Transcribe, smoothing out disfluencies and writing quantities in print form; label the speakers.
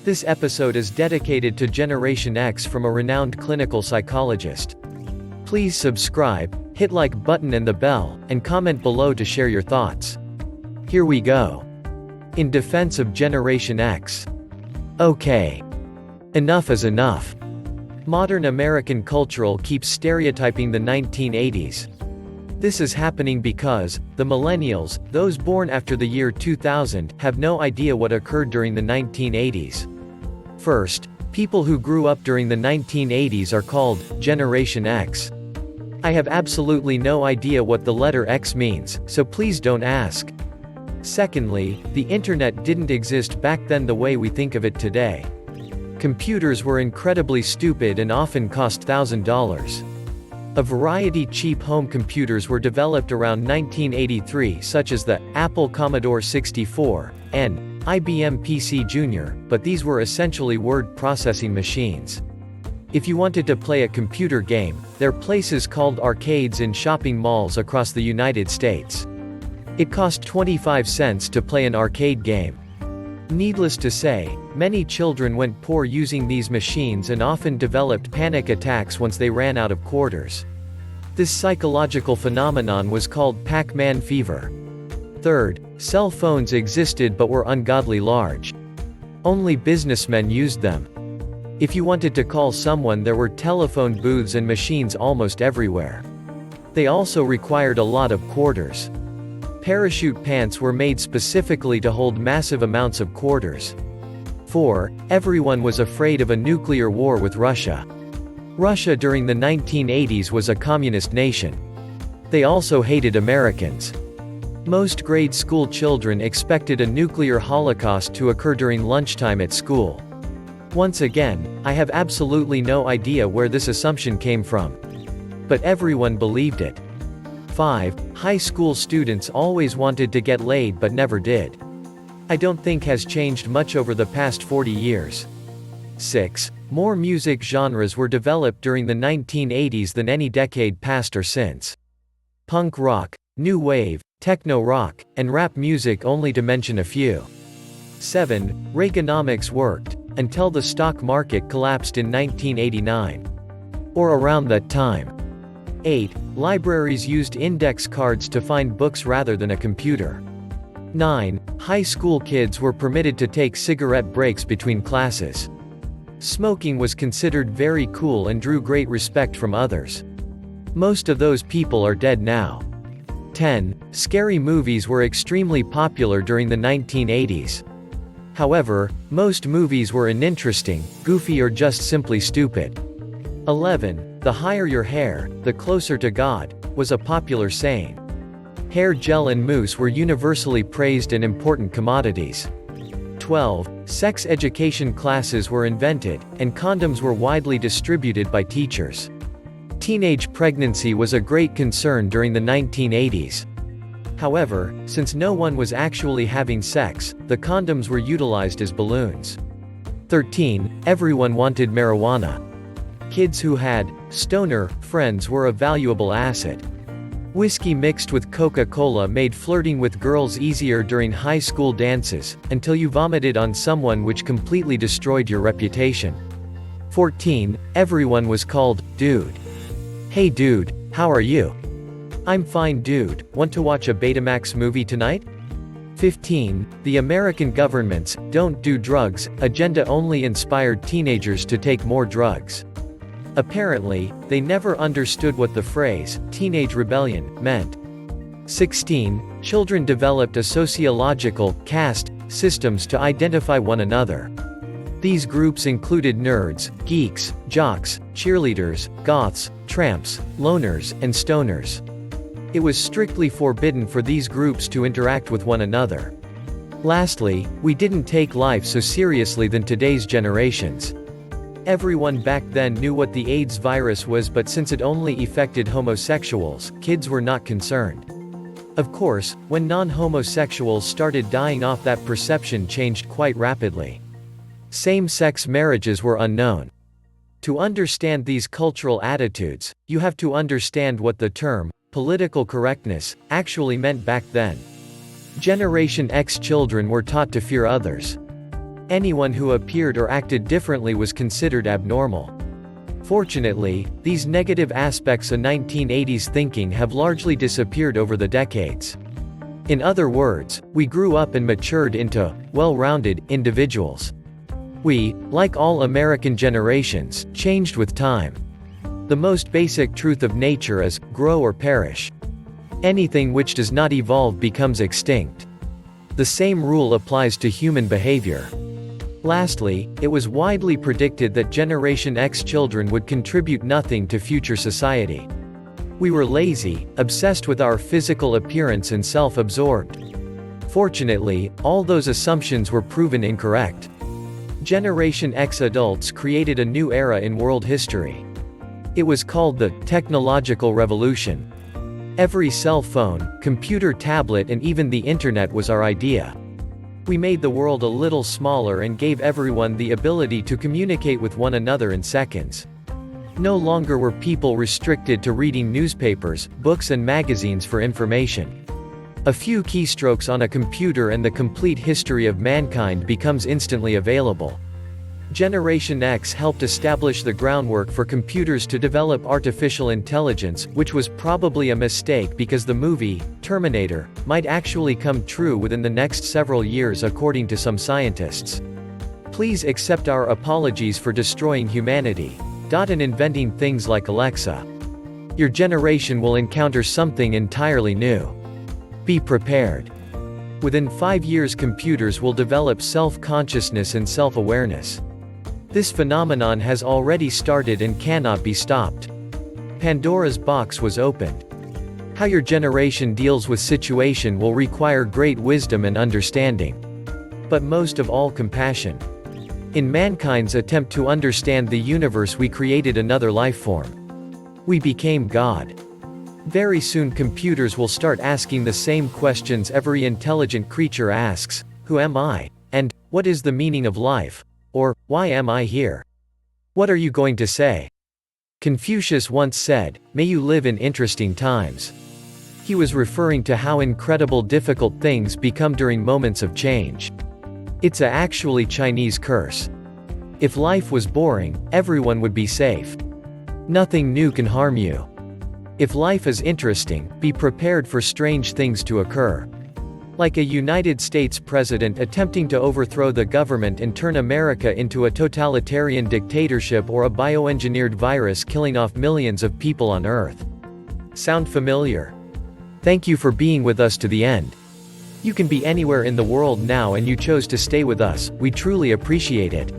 Speaker 1: This episode is dedicated to Generation X from a renowned clinical psychologist. Please subscribe, hit like button and the bell, and comment below to share your thoughts. Here we go. In defense of Generation X. Okay. Enough is enough. Modern American culture keeps stereotyping the 1980s. This is happening because the Millennials, those born after the year 2000, have no idea what occurred during the 1980s. First, people who grew up during the 1980s are called Generation X. I have absolutely no idea what the letter X means, so please don't ask. Secondly, the internet didn't exist back then the way we think of it today. Computers were incredibly stupid and often cost $1,000. A variety cheap home computers were developed around 1983, such as the Apple Commodore 64 and IBM PC Junior, but these were essentially word processing machines. If you wanted to play a computer game, there are places called arcades in shopping malls across the United States. It cost 25 cents to play an arcade game. Needless to say, many children went poor using these machines and often developed panic attacks once they ran out of quarters. This psychological phenomenon was called Pac-Man fever. Third, cell phones existed but were ungodly large. Only businessmen used them. If you wanted to call someone, there were telephone booths and machines almost everywhere. They also required a lot of quarters. Parachute pants were made specifically to hold massive amounts of quarters. 4. Everyone was afraid of a nuclear war with Russia. Russia during the 1980s was a communist nation. They also hated Americans. Most grade school children expected a nuclear holocaust to occur during lunchtime at school. Once again, I have absolutely no idea where this assumption came from. But everyone believed it. 5. High school students always wanted to get laid but never did. I don't think has changed much over the past 40 years. 6. More music genres were developed during the 1980s than any decade past or since. Punk rock, new wave, techno rock, and rap music, only to mention a few. 7. Reaganomics worked, until the stock market collapsed in 1989. Or around that time. 8. Libraries used index cards to find books rather than a computer. 9. High school kids were permitted to take cigarette breaks between classes. Smoking was considered very cool and drew great respect from others. Most of those people are dead now. 10. Scary movies were extremely popular during the 1980s. However, most movies were uninteresting, goofy, or just simply stupid. 11. The higher your hair, the closer to God, was a popular saying. Hair gel and mousse were universally praised and important commodities. 12. Sex education classes were invented, and condoms were widely distributed by teachers. Teenage pregnancy was a great concern during the 1980s. However, since no one was actually having sex, the condoms were utilized as balloons. 13. Everyone wanted marijuana. Kids who had stoner friends were a valuable asset. Whiskey mixed with Coca-Cola made flirting with girls easier during high school dances, until you vomited on someone, which completely destroyed your reputation. 14. Everyone was called dude. Hey dude, how are you? I'm fine dude, want to watch a Betamax movie tonight? 15. The American government's "don't do drugs" agenda only inspired teenagers to take more drugs. Apparently, they never understood what the phrase teenage rebellion meant. 16. Children developed a sociological caste systems to identify one another. These groups included nerds, geeks, jocks, cheerleaders, goths, tramps, loners, and stoners. It was strictly forbidden for these groups to interact with one another. Lastly, we didn't take life so seriously than today's generations. Everyone back then knew what the AIDS virus was, but since it only affected homosexuals, kids were not concerned. Of course, when non-homosexuals started dying off, that perception changed quite rapidly. Same-sex marriages were unknown. To understand these cultural attitudes, you have to understand what the term political correctness actually meant back then. Generation X children were taught to fear others. Anyone who appeared or acted differently was considered abnormal. Fortunately, these negative aspects of 1980s thinking have largely disappeared over the decades. In other words, we grew up and matured into well-rounded individuals. We, like all American generations, changed with time. The most basic truth of nature is, grow or perish. Anything which does not evolve becomes extinct. The same rule applies to human behavior. Lastly, it was widely predicted that Generation X children would contribute nothing to future society. We were lazy, obsessed with our physical appearance and self-absorbed. Fortunately, all those assumptions were proven incorrect. Generation X adults created a new era in world history. It was called the technological revolution. Every cell phone, computer, tablet, and even the internet was our idea. We made the world a little smaller and gave everyone the ability to communicate with one another in seconds. No longer were people restricted to reading newspapers, books, and magazines for information. A few keystrokes on a computer and the complete history of mankind becomes instantly available. Generation X helped establish the groundwork for computers to develop artificial intelligence, which was probably a mistake because the movie, Terminator, might actually come true within the next several years according to some scientists. Please accept our apologies for destroying humanity. And inventing things like Alexa. Your generation will encounter something entirely new. Be prepared. Within 5 years, computers will develop self-consciousness and self-awareness. This phenomenon has already started and cannot be stopped. Pandora's box was opened. How your generation deals with situation will require great wisdom and understanding. But most of all, compassion. In mankind's attempt to understand the universe, we created another life form. We became God. Very soon computers will start asking the same questions every intelligent creature asks: who am I? And, what is the meaning of life? Or, why am I here? What are you going to say? Confucius once said, "May you live in interesting times." He was referring to how incredible difficult things become during moments of change. It's actually Chinese curse. If life was boring, everyone would be safe. Nothing new can harm you. If life is interesting, be prepared for strange things to occur. Like a United States president attempting to overthrow the government and turn America into a totalitarian dictatorship, or a bioengineered virus killing off millions of people on Earth. Sound familiar? Thank you for being with us to the end. You can be anywhere in the world now and you chose to stay with us. We truly appreciate it.